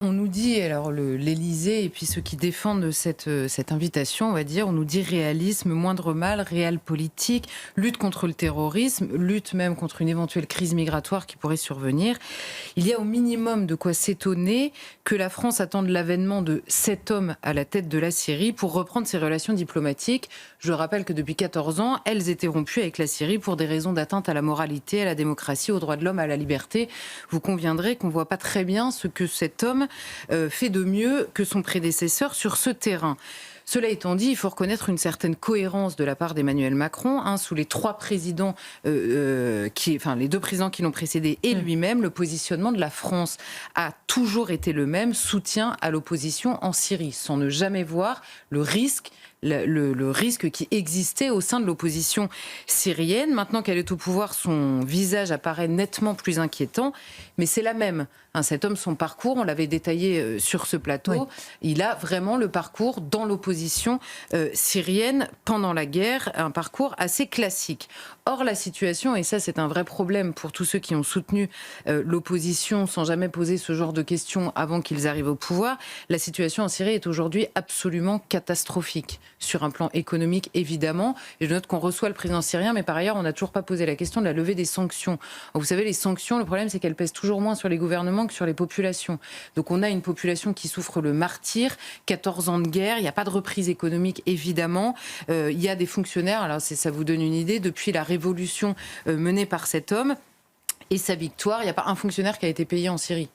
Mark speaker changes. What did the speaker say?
Speaker 1: On nous dit, alors l'Élysée et puis ceux qui défendent cette invitation, on va dire, on nous dit réalisme, moindre mal, réel politique, lutte contre le terrorisme, lutte même contre une éventuelle crise migratoire qui pourrait survenir. Il y a au minimum de quoi s'étonner que la France attende l'avènement de cet homme à la tête de la Syrie pour reprendre ses relations diplomatiques. Je rappelle que depuis 14 ans, elles étaient rompues avec la Syrie pour des raisons d'atteinte à la moralité, à la démocratie, aux droits de l'homme, à la liberté. Vous conviendrez qu'on ne voit pas très bien ce que cet homme fait de mieux que son prédécesseur sur ce terrain. Cela étant dit, il faut reconnaître une certaine cohérence de la part d'Emmanuel Macron, sous les trois présidents, les deux présidents qui l'ont précédé et lui-même, le positionnement de la France a toujours été le même, soutien à l'opposition en Syrie, sans ne jamais voir le risque qui existait au sein de l'opposition syrienne. Maintenant qu'elle est au pouvoir, son visage apparaît nettement plus inquiétant, mais c'est la même. Cet homme, son parcours, on l'avait détaillé sur ce plateau, oui. Il a vraiment le parcours dans l'opposition syrienne pendant la guerre, un parcours assez classique. Or, la situation, et ça c'est un vrai problème pour tous ceux qui ont soutenu l'opposition sans jamais poser ce genre de questions avant qu'ils arrivent au pouvoir, la situation en Syrie est aujourd'hui absolument catastrophique. Sur un plan économique, évidemment. Et je note qu'on reçoit le président syrien, mais par ailleurs, on n'a toujours pas posé la question de la levée des sanctions. Vous savez, les sanctions, le problème, c'est qu'elles pèsent toujours moins sur les gouvernements que sur les populations. Donc on a une population qui souffre le martyre, 14 ans de guerre, il n'y a pas de reprise économique, évidemment. Il y a des fonctionnaires, alors ça vous donne une idée, depuis la révolution menée par cet homme et sa victoire, il n'y a pas un fonctionnaire qui a été payé en Syrie.